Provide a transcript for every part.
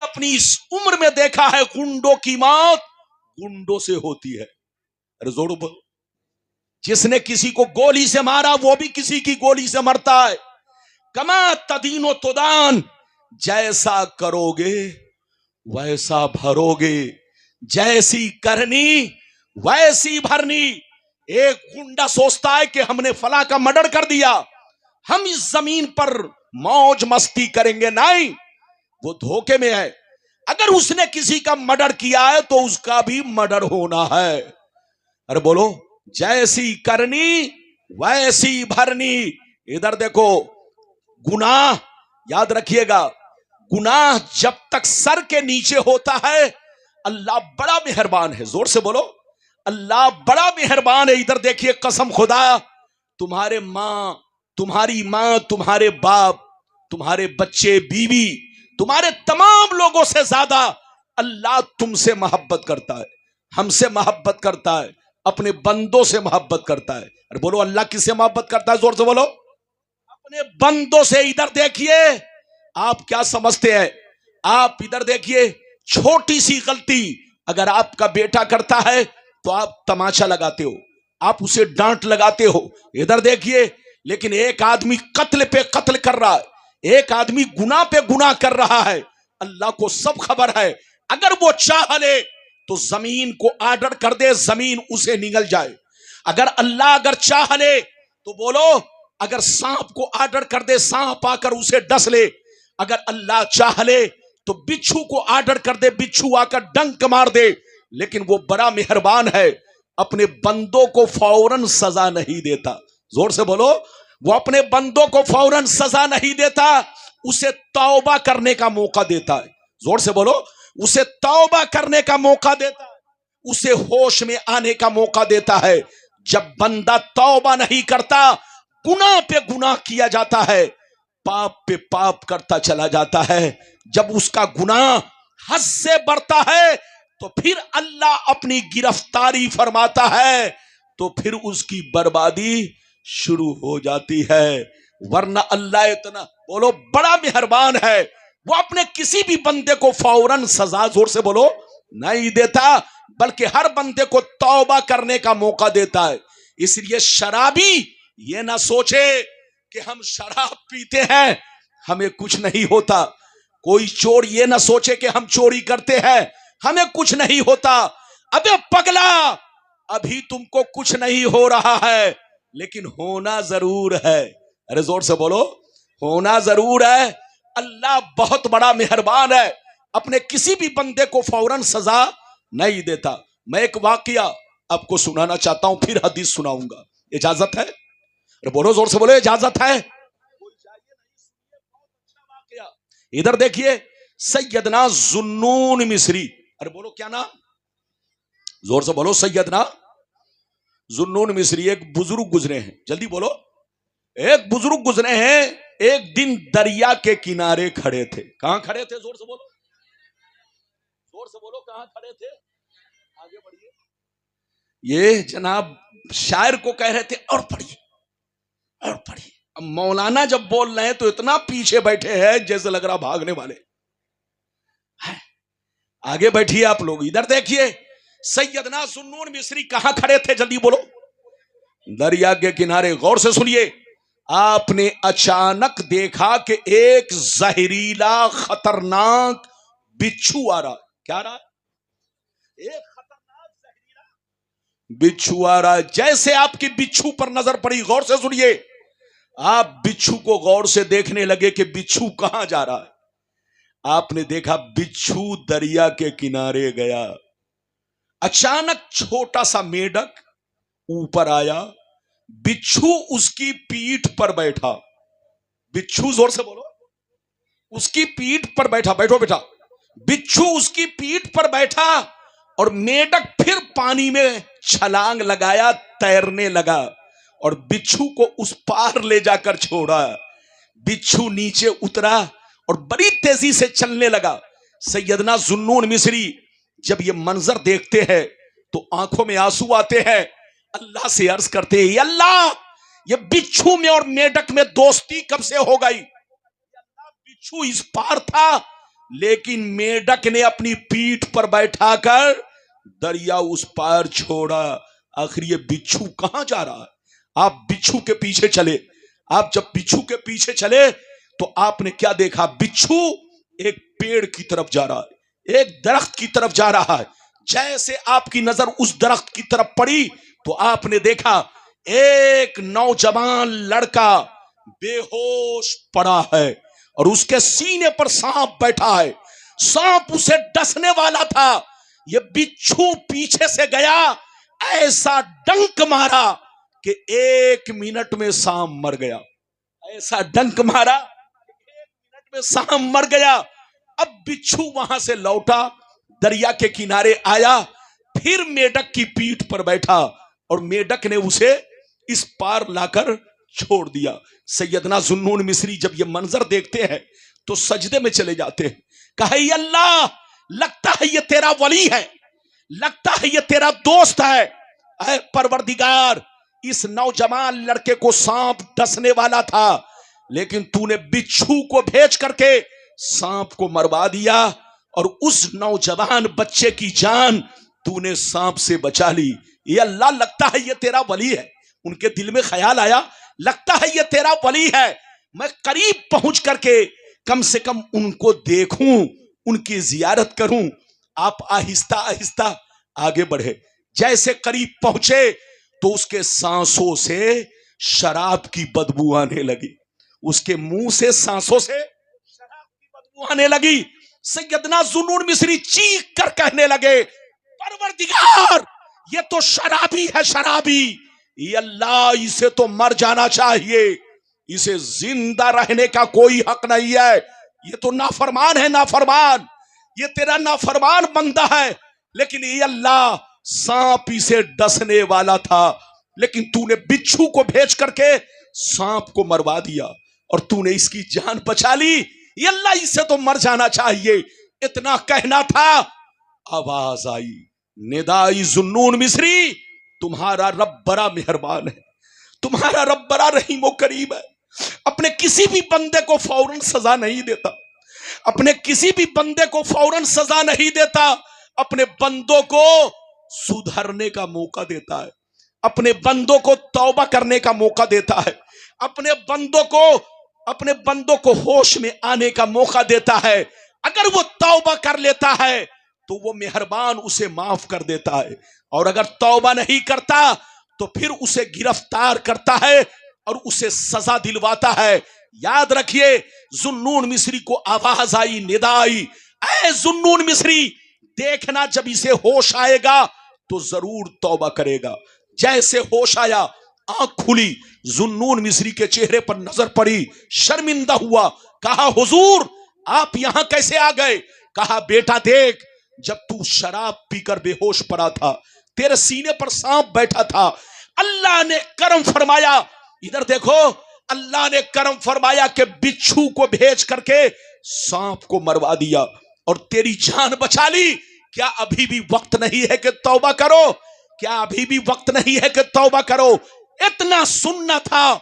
अपनी इस उम्र में देखा है गुंडों की मौत गुंडों से होती है। अरे जोर बोल। जिसने किसी को गोली से मारा वो भी किसी की गोली से मरता है। कमा तदीनो तुदान, जैसा करोगे वैसा भरोगे, जैसी करनी वैसी भरनी। एक गुंडा सोचता है कि हमने फला का मर्डर कर दिया, हम इस जमीन पर मौज मस्ती करेंगे, नहीं, वो धोखे में है। अगर उसने किसी का मर्डर किया है तो उसका भी मर्डर होना है। अरे बोलो, जैसी करनी वैसी भरनी। इधर देखो, गुनाह याद रखिएगा, गुनाह जब तक सर के नीचे होता है अल्लाह बड़ा मेहरबान है। जोर से बोलो, अल्लाह बड़ा मेहरबान है। इधर देखिए, कसम खुदा, तुम्हारे मां, तुम्हारी मां, तुम्हारे बाप, तुम्हारे बच्चे, बीवी, तुम्हारे तमाम लोगों से ज्यादा अल्लाह तुमसे मोहब्बत करता है, हमसे मोहब्बत करता है, अपने बंदों से मोहब्बत करता है। अरे बोलो, अल्लाह किससे मोहब्बत करता है? जोर से बोलो, अपने बंदों से। इधर देखिए, आप क्या समझते हैं? आप इधर देखिए, छोटी सी गलती अगर आपका बेटा करता है तो आप तमाचा लगाते हो, आप उसे डांट लगाते हो। इधर देखिए, लेकिन एक आदमी कत्ल पे कत्ल कर रहा है, एक आदमी गुनाह पे गुनाह कर रहा है, अल्लाह को सब खबर है। अगर वो चाह ले तो जमीन को ऑर्डर कर दे, जमीन उसे निगल जाए। अगर अल्लाह चाह ले तो बोलो, अगर सांप को ऑर्डर कर दे, सांप आकर उसे डस ले। अगर अल्लाह चाह ले तो बिच्छू को ऑर्डर कर दे, बिच्छू आकर डंक मार दे। लेकिन वो बड़ा मेहरबान है, अपने बंदों को फौरन सजा नहीं देता। जोर से बोलो, वो अपने बंदों को फौरन सजा नहीं देता, उसे तौबा करने का मौका देता है। जोर से बोलो, उसे तौबा करने का मौका देता है, उसे होश में आने का मौका देता है। जब बंदा तौबा नहीं करता, गुनाह पे गुनाह किया जाता है, पाप पे पाप करता चला जाता है। जब उसका गुनाह हद से बढ़ता है तो फिर अल्लाह अपनी गिरफ्तारी फरमाता है, तो फिर उसकी बर्बादी शुरू हो जाती है। वरना अल्लाह इतना, बोलो, बड़ा मेहरबान है, वो अपने किसी भी बंदे को फौरन सजा, जोर से बोलो, नहीं देता, बल्कि हर बंदे को तौबा करने का मौका देता है। इसलिए शराबी ये ना सोचे कि हम शराब पीते हैं हमें कुछ नहीं होता। कोई चोर ये ना सोचे कि हम चोरी करते हैं हमें कुछ नहीं होता। अबे पगला, अभी तुमको कुछ नहीं हो रहा है, लेकिन होना जरूर है। अरे जोर से बोलो, होना जरूर है। अल्लाह बहुत बड़ा मेहरबान है, अपने किसी भी बंदे को फौरन सजा नहीं देता। मैं एक वाकया आपको सुनाना चाहता हूं, फिर हदीस सुनाऊंगा। इजाजत है? अरे बोलो, जोर से बोलो, इजाजत है? इधर देखिए, सैयदना जुन्नून मिस्री। अरे बोलो, क्या नाम? जोर से बोलो, सैयदना जुन्नून मिस्री। एक बुजुर्ग गुजरे हैं, जल्दी बोलो। एक बुजुर्ग गुजरे हैं, एक दिन दरिया के किनारे खड़े थे। कहां खड़े थे? जोर से बोलो, जोर से बोलो, कहां खड़े थे? आगे बढ़िए। ये जनाब शायर को कह रहे थे, और पढ़िए और पढ़िए। अब मौलाना जब बोल रहे हैं तो इतना पीछे बैठे हैं जैसे लग रहा भागने वाले है। आगे बैठिए आप लोग। इधर देखिए, सैयदना जुन्नून मिस्री कहां खड़े थे? जल्दी बोलो। दरिया के किनारे। गौर से सुनिए, आपने अचानक देखा कि एक जहरीला खतरनाक बिच्छू आ रहा। क्या आ रहा? एक खतरनाक जहरीला बिच्छू आ रहा है। जैसे आपकी बिच्छू पर नजर पड़ी, गौर से सुनिए, आप बिच्छू को गौर से देखने लगे कि बिच्छू कहां जा रहा है। आपने देखा बिच्छू दरिया के किनारे गया। अचानक छोटा सा मेढक ऊपर आया, बिच्छू उसकी पीठ पर बैठा। बिच्छू, जोर से बोलो, उसकी पीठ पर बैठा। बैठो बेटा। बिच्छू उसकी पीठ पर बैठा और मेढक फिर पानी में छलांग लगाया, तैरने लगा और बिच्छू को उस पार ले जाकर छोड़ा। बिच्छू नीचे उतरा और बड़ी तेजी से चलने लगा। सैयदना जुन्नून मिस्री जब ये मंजर देखते हैं तो आंखों में आंसू आते हैं, अल्लाह से अर्ज करते हैं, अल्लाह, ये बिच्छू में और मेढक में दोस्ती कब से हो गई? अल्लाह, बिच्छू इस पार था, लेकिन मेढक ने अपनी पीठ पर बैठाकर दरिया उस पार छोड़ा। आखिर ये बिच्छू कहां जा रहा है? आप बिच्छू के पीछे चले। आप जब बिच्छू के पीछे चले तो आपने क्या देखा? बिच्छू एक पेड़ की तरफ जा रहा है, एक दरख्त की तरफ जा रहा है। जैसे आपकी नजर उस दरख्त की तरफ पड़ी तो आपने देखा एक नौजवान लड़का बेहोश पड़ा है और उसके सीने पर सांप बैठा है। सांप उसे डसने वाला था। ये बिच्छू पीछे से गया, ऐसा डंक मारा कि 1 मिनट में सांप मर गया। ऐसा डंक मारा 1 मिनट में सांप मर गया। अब बिच्छू वहां से लौटा, दरिया के किनारे आया, फिर मेढक की पीठ पर बैठा और मेढक ने उसे इस पार लाकर छोड़ दिया। सैयदना जुन्नून मिस्री जब ये मंजर देखते हैं तो सजदे में चले जाते हैं। कहा ये अल्लाह, लगता है ये तेरा वली है, लगता है ये तेरा दोस्त है। ऐ परवरदिगार, इस नौजवान लड़के को सांप डसने वाला था, लेकिन तूने बिच्छू को भेज करके सांप को मरवा दिया और उस नौजवान बच्चे की जान तूने सांप से बचा ली। ये अल्लाह, लगता है ये तेरा वली है। उनके दिल में ख्याल आया, लगता है ये तेरा वली है, मैं करीब पहुंच करके कम से कम उनको देखूं, उनकी जियारत करूं। आप आहिस्ता आहिस्ता आगे बढ़े। जैसे करीब पहुंचे तो उसके सांसों से शराब की बदबू आने लगी। उसके मुंह से, सांसों से शराब की बदबू आने लगी। सैयदना जुन्नून मिस्री चीख कर कहने लगे, परवरदिगार, ये तो शराबी है, शराबी। ये अल्लाह, इसे तो मर जाना चाहिए, इसे जिंदा रहने का कोई हक नहीं है। ये तो नाफरमान है, नाफरमान, ये तेरा नाफरमान बंदा है। लेकिन ये अल्लाह, सांप इसे डसने वाला था, लेकिन तूने बिच्छू को भेज करके सांप को मरवा दिया और तूने इसकी जान बचा ली। ये अल्लाह, इसे तो मर जाना चाहिए। इतना कहना था, आवाज आई, निदाई जुन्नून मिस्री, तुम्हारा रब बड़ा मेहरबान है, तुम्हारा रब बड़ा रहीम व करीम है। अपने किसी भी बंदे को फौरन सजा नहीं देता, अपने किसी भी बंदे को फौरन सजा नहीं देता, अपने बंदों को सुधरने का मौका देता है, अपने बंदों को तौबा करने का मौका देता है, अपने बंदों को होश में आने का मौका देता है। अगर वो तौबा कर लेता है तो वो मेहरबान उसे माफ कर देता है, और अगर तौबा नहीं करता तो फिर उसे गिरफ्तार करता है और उसे सजा दिलवाता है। याद रखिए, जुन्नून मिस्री को आवाज आई, निदा आई, ऐ जुन्नून मिस्री, देखना जब इसे होश आएगा तो जरूर तौबा करेगा। जैसे होश आया, आंख खुली, जुन्नून मिस्री के चेहरे पर नजर पड़ी, शर्मिंदा हुआ, कहा हुजूर, आप यहां कैसे आ गए? कहा बेटा देख, जब तू शराब पीकर बेहोश पड़ा था, तेरे सीने पर सांप बैठा था, अल्लाह ने करम फरमाया, इधर देखो, अल्लाह ने करम फरमाया कि बिच्छू को भेज करके सांप को मरवा दिया और तेरी जान बचा ली। क्या अभी भी वक्त नहीं है कि तौबा करो? क्या अभी भी वक्त नहीं है कि तौबा करो? इतना सुनना था,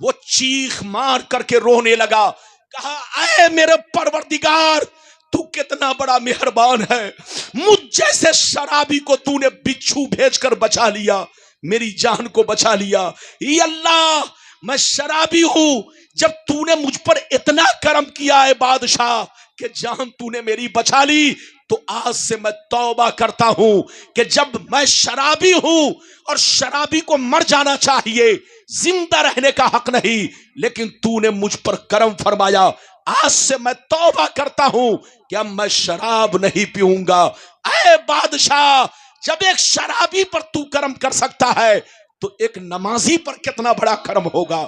वो चीख मार करके रोने लगा, कहा ऐ मेरे परवरदिगार, तू कितना बड़ा मेहरबान है, मुझ जैसे शराबी को तूने बिच्छू भेजकर बचा लिया, मेरी जान को बचा लिया। ये अल्लाह, मैं शराबी हूं, जब तूने मुझ पर इतना करम किया है बादशाह कि जान तूने मेरी बचा ली, तो आज से मैं तौबा करता हूं कि जब मैं शराबी हूं और शराबी को मर जाना चाहिए, जिंदा रहने का हक नहीं, लेकिन तूने मुझ पर करम फरमाया, आज से मैं तौबा करता हूं कि अब मैं शराब नहीं पीऊंगा। ऐ बादशाह, जब एक शराबी पर तू करम कर सकता है तो एक नमाजी पर कितना बड़ा करम होगा,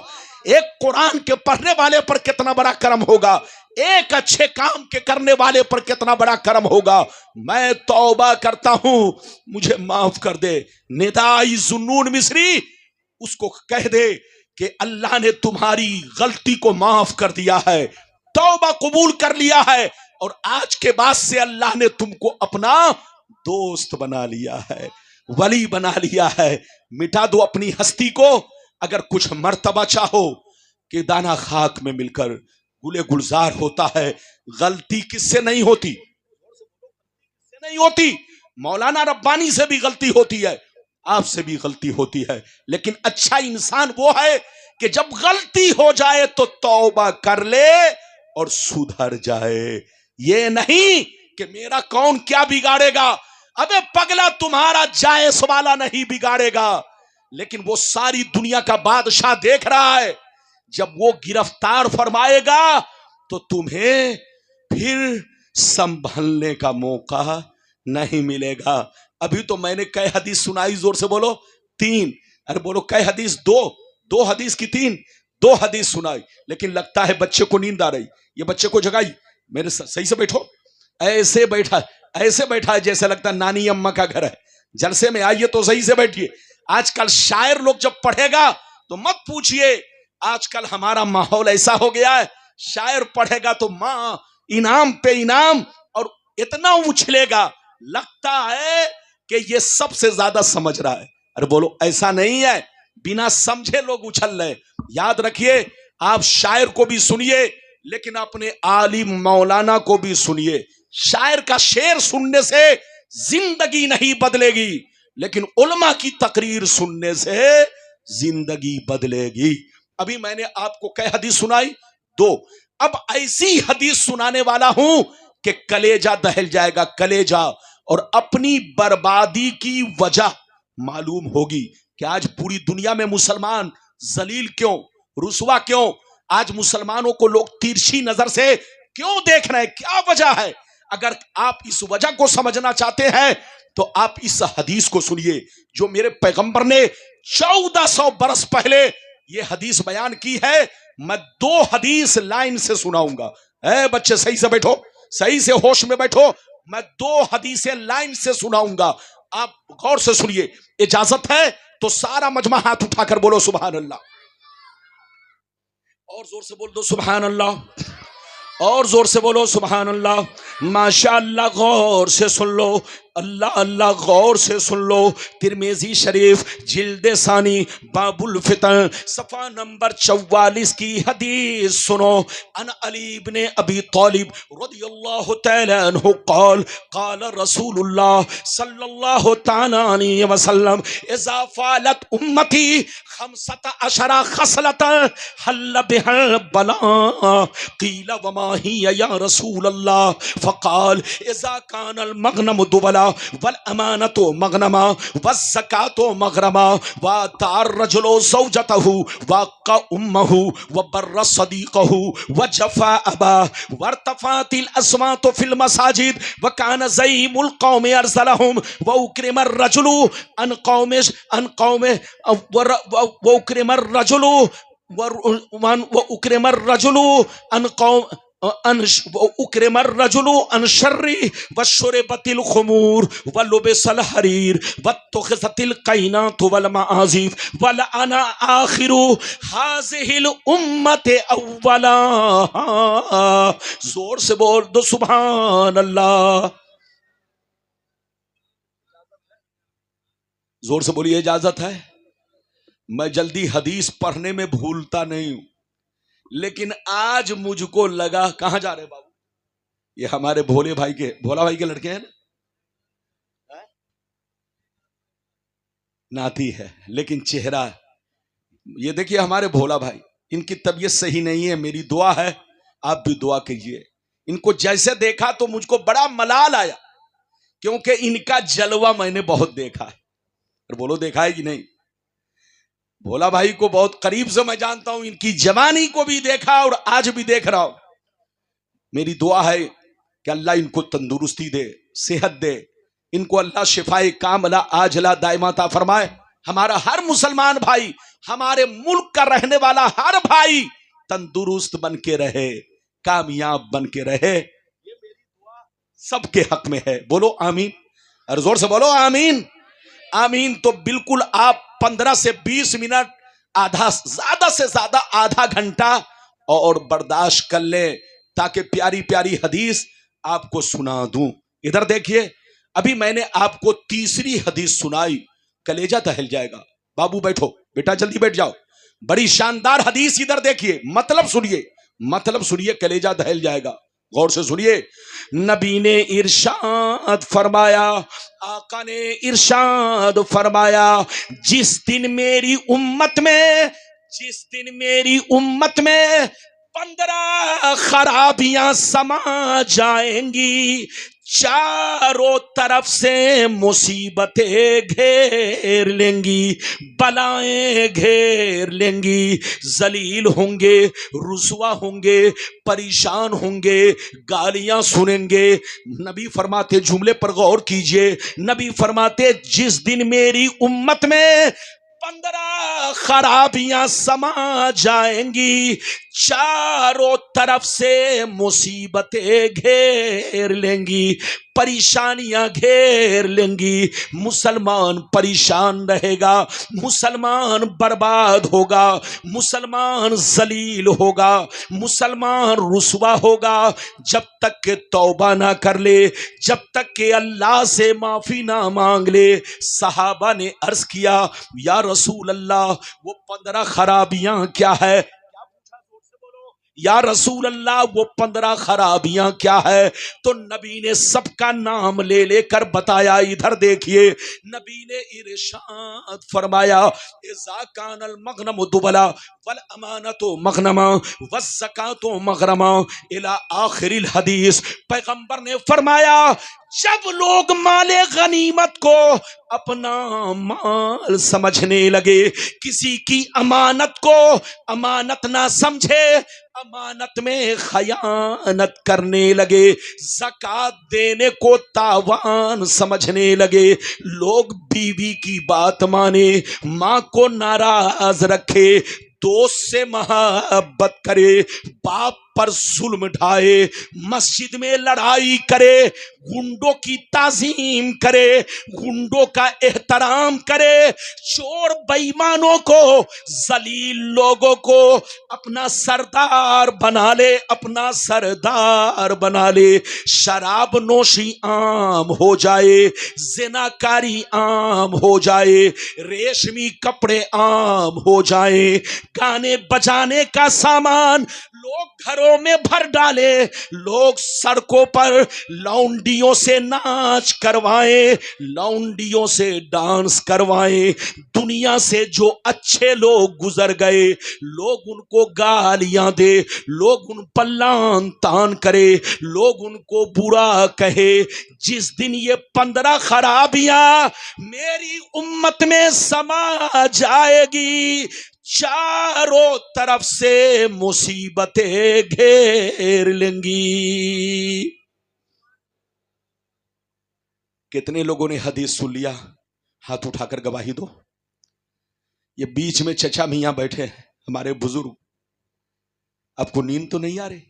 एक कुरान के पढ़ने वाले पर कितना बड़ा करम होगा, एक अच्छे काम के करने वाले पर कितना बड़ा करम होगा। मैं तौबा करता हूं, मुझे माफ कर दे। निदाई जुन्नून मिस्री, उसको कह दे कि अल्लाह ने तुम्हारी गलती को माफ कर दिया है, तौबा कबूल कर लिया है, और आज के बाद से अल्लाह ने तुमको अपना दोस्त बना लिया है, वली बना लिया है। मिटा दो अपनी हस्ती को। अगर कुछ मर्तबा चाहो कि दाना खाक में मिलकर गुले गुलजार होता है। गलती किससे नहीं होती? नहीं होती। मौलाना रब्बानी से भी गलती होती है, आपसे भी गलती होती है, लेकिन अच्छा इंसान वो है कि जब गलती हो जाए तो तौबा कर ले और सुधर जाए। ये नहीं कि मेरा कौन क्या बिगाड़ेगा। अबे पगला, तुम्हारा जायस वाला नहीं बिगाड़ेगा, लेकिन वो सारी दुनिया का बादशाह देख रहा है। जब वो गिरफ्तार फरमाएगा तो तुम्हें फिर संभलने का मौका नहीं मिलेगा। अभी तो मैंने कई हदीस सुनाई, जोर से बोलो 3। अरे बोलो कई हदीस? 2 हदीस की 3, 2 हदीस सुनाई। लेकिन लगता है बच्चे को नींद आ रही, ये बच्चे को जगाई। मेरे सही से बैठो, ऐसे बैठा है जैसे लगता है नानी अम्मा का घर है। जलसे में आइए तो सही से बैठिए। आजकल शायर लोग जब पढ़ेगा तो मत पूछिए, आजकल हमारा माहौल ऐसा हो गया है, शायर पढ़ेगा तो मां इनाम पे इनाम और इतना उछलेगा, लगता है कि ये सबसे ज्यादा समझ रहा है। अरे बोलो ऐसा नहीं है, बिना समझे लोग उछल रहे। याद रखिए, आप शायर को भी सुनिए लेकिन अपने आलिम मौलाना को भी सुनिए। शायर का शेर सुनने से जिंदगी नहीं बदलेगी, लेकिन उलमा की तकरीर सुनने से जिंदगी बदलेगी। अभी मैंने आपको कई हदीस सुनाई, 2। अब ऐसी हदीस सुनाने वाला हूं कि कलेजा दहल जाएगा, कलेजा। और अपनी बर्बादी की वजह मालूम होगी कि आज पूरी दुनिया में मुसलमान जलील क्यों, रुसवा क्यों, आज मुसलमानों को लोग तिरछी नजर से क्यों देख रहे हैं, क्या वजह है। अगर आप इस वजह को समझना चाहते हैं तो आप इस हदीस को सुनिए जो मेरे पैगंबर ने 1400 बरस पहले ये हदीस बयान की है। मैं 2 हदीस लाइन से सुनाऊंगा। बच्चे सही से बैठो, सही से होश में बैठो। मैं 2 हदीसें लाइन से सुनाऊंगा, आप गौर से सुनिए। इजाजत है तो सारा मजमा हाथ उठाकर बोलो सुभान अल्लाह, और जोर से बोल दो सुभान अल्लाह, और जोर से बोलो सुभान अल्लाह। माशाअल्लाह, गौर से सुन लो, अल्लाह अल्लाह, गौर से सुन लो। तिरमिज़ी शरीफ जिल्द सानी बाबुल फितन सफ़ा नंबर 44 की हदीस सुनो। अन अली इब्ने अबी तालिब रदियल्लाहु तआला अन्हु क़ाल क़ाल रसूलुल्लाह सल्लल्लाहु तआला अलैहि वसल्लम इज़ा फ़अलत उम्मती 15 खसलतन हल्ल बिहा बला क़ील वमा हिया या रसूलल्लाह फ़क़ाल इज़ा कानल मग़नम दुबला वल अमानतो मगनमा वज़्ज़कातो मग़रमा व तार रजुलो ज़ौजतहु व क़ा उम्महु व बर्र सदीक़हु व जफ़ा अबा वर्तफ़ातिल अस्वातु फ़िल मसाजिद व कान ज़ईमुल क़ौमि अरज़लहुम व उक्रिम रजुलु अन क़ौमि व उक्रिम रजुलु व उक्रिम रजुलु अन क़ौम उक्रिमर रजुलु अनशर्री व शुरबतिल खुमूर व लुबिसल हरीर व तुखज़तिल क़ैनात वल मआज़िफ वल अना आखिरु हाज़िहिल उम्मत अव्वला। जोर से बोल दो सुभान अल्लाह, जोर से बोलिए इजाजत है। मैं जल्दी हदीस पढ़ने में भूलता नहीं हूं, लेकिन आज मुझको लगा, कहां जा रहे बाबू, ये हमारे भोला भाई के लड़के हैं ना, नाती है लेकिन चेहरा, ये देखिए हमारे भोला भाई, इनकी तबीयत सही नहीं है। मेरी दुआ है, आप भी दुआ कीजिए। इनको जैसे देखा तो मुझको बड़ा मलाल आया, क्योंकि इनका जलवा मैंने बहुत देखा है। और बोलो देखा है कि नहीं? भोला भाई को बहुत करीब से मैं जानता हूं, इनकी जवानी को भी देखा और आज भी देख रहा हूं। मेरी दुआ है कि अल्लाह इनको तंदुरुस्ती दे, सेहत दे, इनको अल्लाह शिफाए कामला आजला दायमाता फरमाए। हमारा हर मुसलमान भाई, हमारे मुल्क का रहने वाला हर भाई तंदुरुस्त बन के रहे, कामयाब बन के रहे, ये मेरी दुआ सबके हक में है। बोलो आमीन, और जोर से बोलो आमीन। आमीन। तो बिल्कुल आप 15 से 20 मिनट, आधा, ज्यादा से ज्यादा आधा घंटा और बर्दाश्त कर ले, ताकि प्यारी प्यारी हदीस आपको सुना दूं। इधर देखिए, अभी मैंने आपको तीसरी हदीस सुनाई, कलेजा दहल जाएगा। बाबू बैठो, बेटा जल्दी बैठ जाओ। बड़ी शानदार हदीस, इधर देखिए, मतलब सुनिए, मतलब सुनिए, कलेजा दहल जाएगा, गौर से सुनिए। नबी ने इरशाद फरमाया, आका ने इरशाद फरमाया, जिस दिन मेरी उम्मत में 15 खराबियां समा जाएंगी, चारों तरफ से मुसीबतें घेर लेंगी, बलाएं घेर लेंगी, जलील होंगे, रुसवा होंगे, परेशान होंगे, गालियां सुनेंगे। नबी फरमाते, जुमले पर गौर कीजिए, नबी फरमाते जिस दिन मेरी उम्मत में 15 खराबियां समा जाएंगी, चारों तरफ से मुसीबतें घेर लेंगी, परेशानियां घेर लेंगी, मुसलमान परेशान रहेगा, मुसलमान बर्बाद होगा, मुसलमान जलील होगा, मुसलमान रुसवा होगा। जब तक के तौबा ना कर ले, जब तक के अल्लाह से माफी ना मांग ले। सहाबा ने अर्ज किया, या रसूल अल्लाह, वो 15 खराबियां क्या है? या रसूल अल्लाह, वो 15 खराबियां क्या है? तो नबी ने सबका नाम ले लेकर बताया। इधर देखिए, नबी ने इरशाद फरमाया, इज़ा कानल मगनम दुबला वल अमानतो मगनमा वज़्ज़कातो मगरमा इला आखिरिल हदीस। पैगंबर ने फरमाया, जब लोग माले गनीमत को अपना माल समझने लगे, किसी की अमानत को अमानत ना समझे, अमानत में खयानत करने लगे, ज़कात देने को तावान समझने लगे, लोग बीवी की बात माने, माँ को नाराज रखे, दोस्त से मोहब्बत करे, बाप पर जुल्म ढाए, मस्जिद में लड़ाई करे, गुंडों की ताजीम करे, गुंडों का एहतराम करे, चोर बेईमानों को, जलील लोगों को अपना सरदार बना ले, अपना सरदार बना ले, शराब नोशी आम हो जाए, जिनाकारी आम हो जाए, रेशमी कपड़े आम हो जाए, गाने बजाने का सामान लोग घरों में भर डाले, लोग सड़कों पर लौंडियों से नाच करवाएं, लौंडियों से डांस करवाएं। दुनिया से जो अच्छे लोग गुजर गए, लोग उनको गालियां दे, लोग उन पर लान तान करे, लोग उनको बुरा कहे। जिस दिन ये 15 खराबियां मेरी उम्मत में समा जाएगी, चारों तरफ से मुसीबतें घेर लेंगी। कितने लोगों ने हदीस सुन लिया? हाथ उठाकर गवाही दो। ये बीच में चचा मियां बैठे हैं, हमारे बुजुर्ग। आपको नींद तो नहीं आ रही?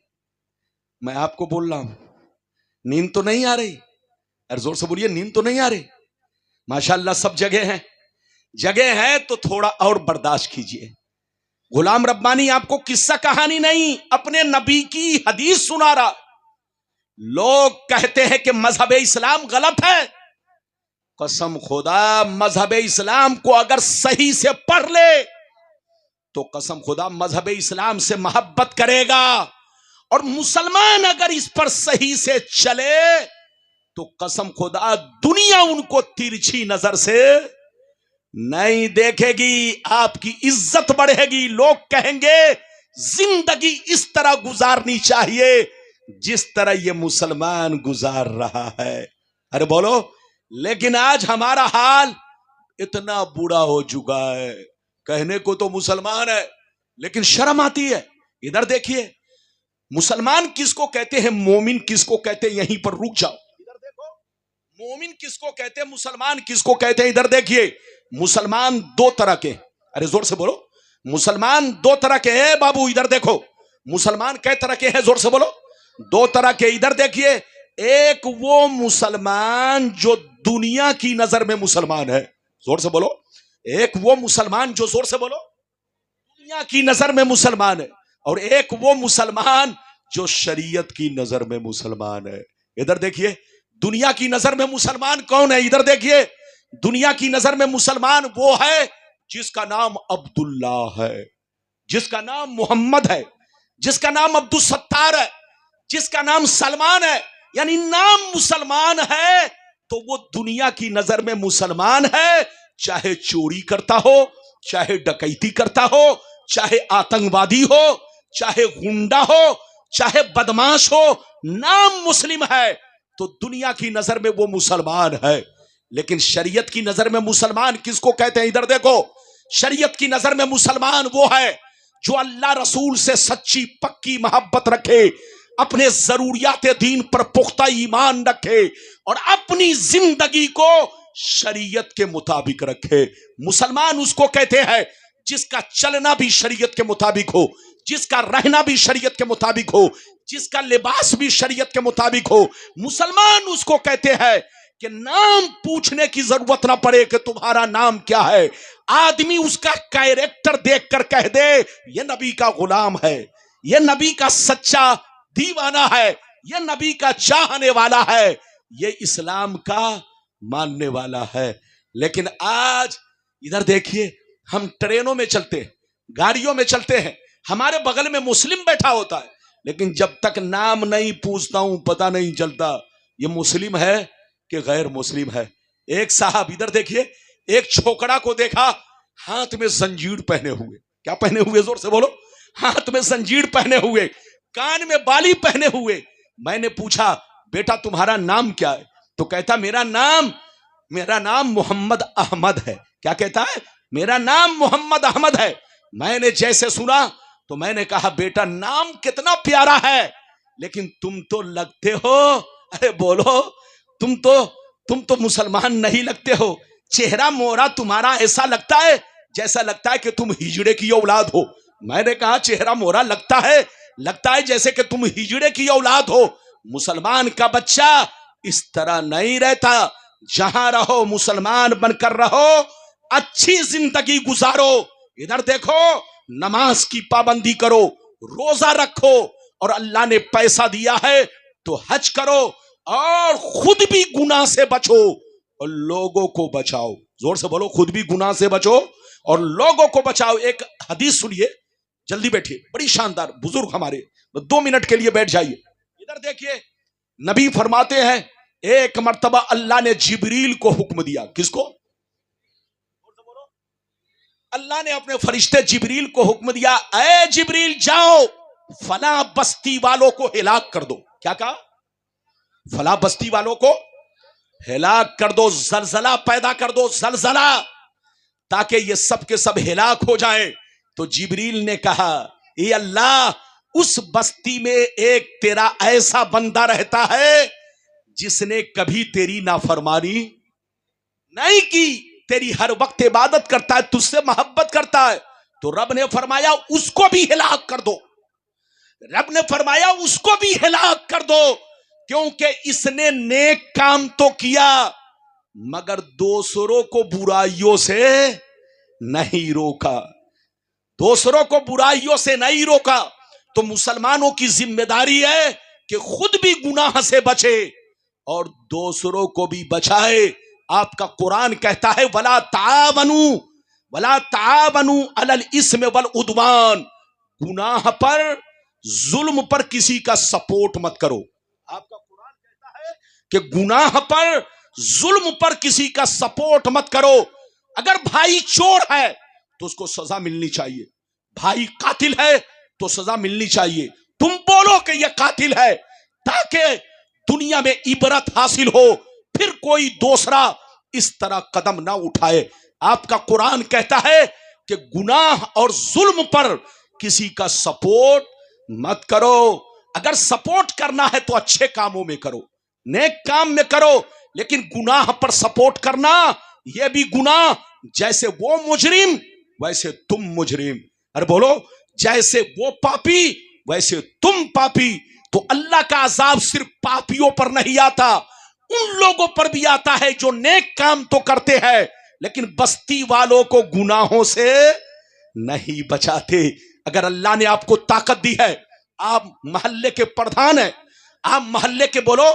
मैं आपको बोल रहा हूं, नींद तो नहीं आ रही? अरे जोर से बोलिए, नींद तो नहीं आ रही? माशाअल्लाह सब जगह है, जगह है तो थोड़ा और बर्दाश्त कीजिए। गुलाम रब्बानी आपको किस्सा कहानी नहीं, अपने नबी की हदीस सुना रहा। लोग कहते हैं कि मजहब इस्लाम गलत है। कसम खुदा, मजहब इस्लाम को अगर सही से पढ़ ले तो कसम खुदा मजहब इस्लाम से मोहब्बत करेगा, और मुसलमान अगर इस पर सही से चले तो कसम खुदा दुनिया उनको तिरछी नजर से नहीं देखेगी, आपकी इज्जत बढ़ेगी। लोग कहेंगे जिंदगी इस तरह गुजारनी चाहिए जिस तरह ये मुसलमान गुजार रहा है। अरे बोलो, लेकिन आज हमारा हाल इतना बुरा हो चुका है, कहने को तो मुसलमान है लेकिन शर्म आती है। इधर देखिए, मुसलमान किसको कहते हैं, मोमिन किसको कहते हैं, यहीं पर रुक जाओ। इधर देखो, मोमिन किसको कहते हैं, मुसलमान किसको कहते हैं। इधर देखिए, मुसलमान 2 तरह के, अरे जोर से बोलो, मुसलमान 2 तरह के हैं बाबू। इधर देखो, मुसलमान कै तरह के हैं, जोर से बोलो, 2 तरह के। इधर देखिए, एक वो मुसलमान जो दुनिया की नजर में मुसलमान है, जोर से बोलो। एक वो मुसलमान जो, जोर से बोलो, दुनिया की नजर में मुसलमान है, और एक वो मुसलमान जो शरीयत की नजर में मुसलमान है। इधर देखिए, दुनिया की नजर में मुसलमान कौन है? इधर देखिए, दुनिया की नजर में मुसलमान वो है जिसका नाम अब्दुल्ला है, जिसका नाम मोहम्मद है, जिसका नाम अब्दुल सत्तार है, जिसका नाम सलमान है, यानी नाम मुसलमान है, तो वो दुनिया की नजर में मुसलमान है, चाहे चोरी करता हो, चाहे डकैती करता हो, चाहे आतंकवादी हो, चाहे गुंडा हो, चाहे बदमाश हो, नाम मुस्लिम है तो दुनिया की नजर में वो मुसलमान है। लेकिन शरीयत की नजर में मुसलमान किसको कहते हैं? इधर देखो, शरीयत की नजर में मुसलमान वो है जो अल्लाह रसूल से सच्ची पक्की मोहब्बत रखे, अपने जरूरियात दीन पर पुख्ता ईमान रखे और अपनी जिंदगी को शरीयत के मुताबिक रखे। मुसलमान उसको कहते हैं जिसका चलना भी शरीयत के मुताबिक हो, जिसका रहना भी शरीयत के मुताबिक हो, जिसका लिबास भी शरीयत के मुताबिक हो। मुसलमान उसको कहते हैं कि नाम पूछने की जरूरत ना पड़े कि तुम्हारा नाम क्या है, आदमी उसका कैरेक्टर देखकर कह दे ये नबी का गुलाम है, ये नबी का सच्चा दीवाना है, ये नबी का चाहने वाला है, ये इस्लाम का मानने वाला है। लेकिन आज इधर देखिए, हम ट्रेनों में चलते हैं, गाड़ियों में चलते हैं, हमारे बगल में मुस्लिम बैठा होता है, लेकिन जब तक नाम नहीं पूछता हूं पता नहीं चलता ये मुस्लिम है कि गैर मुस्लिम है। एक साहब इधर देखिए, एक छोकरा को देखा हाथ में जंजीर पहने हुए, क्या पहने हुए, जोर से बोलो, हाथ में जंजीर पहने हुए, कान में बाली पहने हुए। मैंने पूछा बेटा तुम्हारा नाम क्या है? तो कहता मेरा नाम मोहम्मद अहमद है। क्या कहता है? मेरा नाम मोहम्मद अहमद है। मैंने जैसे सुना तो मैंने कहा बेटा नाम कितना प्यारा है, लेकिन तुम तो लगते हो, अरे बोलो, तुम तो मुसलमान नहीं लगते हो। चेहरा मोहरा तुम्हारा ऐसा लगता है जैसा लगता है कि तुम हिजड़े की औलाद हो। मैंने कहा चेहरा मोहरा लगता है जैसे कि तुम हिजड़े की औलाद हो। मुसलमान का बच्चा इस तरह नहीं रहता। जहां रहो मुसलमान बनकर रहो, अच्छी जिंदगी गुजारो। इधर देखो, नमाज की पाबंदी करो, रोजा रखो, और अल्लाह ने पैसा दिया है तो हज करो, और खुद भी गुनाह से बचो और लोगों को बचाओ। जोर से बोलो, खुद भी गुनाह से बचो और लोगों को बचाओ। एक हदीस सुनिए, जल्दी बैठिए, बड़ी शानदार, बुजुर्ग हमारे, 2 मिनट के लिए बैठ जाइए। इधर देखिए, नबी फरमाते हैं एक मर्तबा अल्लाह ने जिब्रील को हुक्म दिया। किसको? अल्लाह ने अपने फरिश्ते जिब्रील को हुक्म दिया, ऐ जिब्रील जाओ फला बस्ती वालों को हिलाक कर दो। क्या कहा? फला बस्ती वालों को हिलाक कर दो, जलजला पैदा कर दो, जलजला, ताकि ये सब के सब हिलाक हो जाएं। तो जिब्रील ने कहा ये अल्लाह, उस बस्ती में एक तेरा ऐसा बंदा रहता है जिसने कभी तेरी नाफरमानी नहीं की, तेरी हर वक्त इबादत करता है, तुझसे मोहब्बत करता है। तो रब ने फरमाया उसको भी हिलाक कर दो, रब ने फरमाया उसको भी हिलाक कर दो, क्योंकि इसने नेक काम तो किया मगर दूसरों को बुराइयों से नहीं रोका, दूसरों को बुराइयों से नहीं रोका। तो मुसलमानों की जिम्मेदारी है कि खुद भी गुनाह से बचे और दूसरों को भी बचाए। आपका कुरान कहता है वला तावनु अलल इस्म वल उद्वान, गुनाह पर, जुल्म पर किसी का सपोर्ट मत करो। आपका कुरान कहता है कि गुनाह पर, जुल्म पर किसी का सपोर्ट मत करो। अगर भाई चोर है तो उसको सजा मिलनी चाहिए, भाई कातिल है तो सजा मिलनी चाहिए। तुम बोलो कि यह कातिल है ताकि दुनिया में इबरत हासिल हो, फिर कोई दूसरा इस तरह कदम ना उठाए। आपका कुरान कहता है कि गुनाह और जुल्म पर किसी का सपोर्ट मत करो। अगर सपोर्ट करना है तो अच्छे कामों में करो, नेक काम में करो, लेकिन गुनाह पर सपोर्ट करना यह भी गुनाह। जैसे वो मुजरिम वैसे तुम मुजरिम, अरे बोलो, जैसे वो पापी वैसे तुम पापी। तो अल्लाह का अजाब सिर्फ पापियों पर नहीं आता, उन लोगों पर भी आता है जो नेक काम तो करते हैं लेकिन बस्ती वालों को गुनाहों से नहीं बचाते। अगर अल्लाह ने आपको ताकत दी है, आप मोहल्ले के प्रधान हैं, आप मोहल्ले के बोलो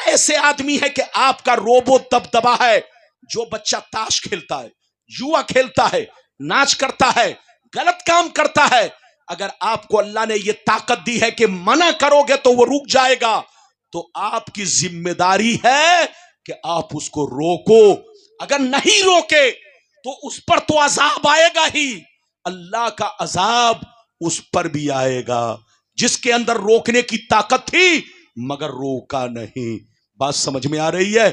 ऐसे आदमी है कि आपका रोबो दबदबा है, जो बच्चा ताश खेलता है, जुआ खेलता है, नाच करता है, गलत काम करता है, अगर आपको अल्लाह ने यह ताकत दी है कि मना करोगे तो वो रुक जाएगा, तो आपकी जिम्मेदारी है कि आप उसको रोको। अगर नहीं रोके तो उस पर तो अजाब आएगा ही, अल्लाह का अजाब उस पर भी आएगा, जिसके अंदर रोकने की ताकत थी मगर रोका नहीं। बात समझ में आ रही है?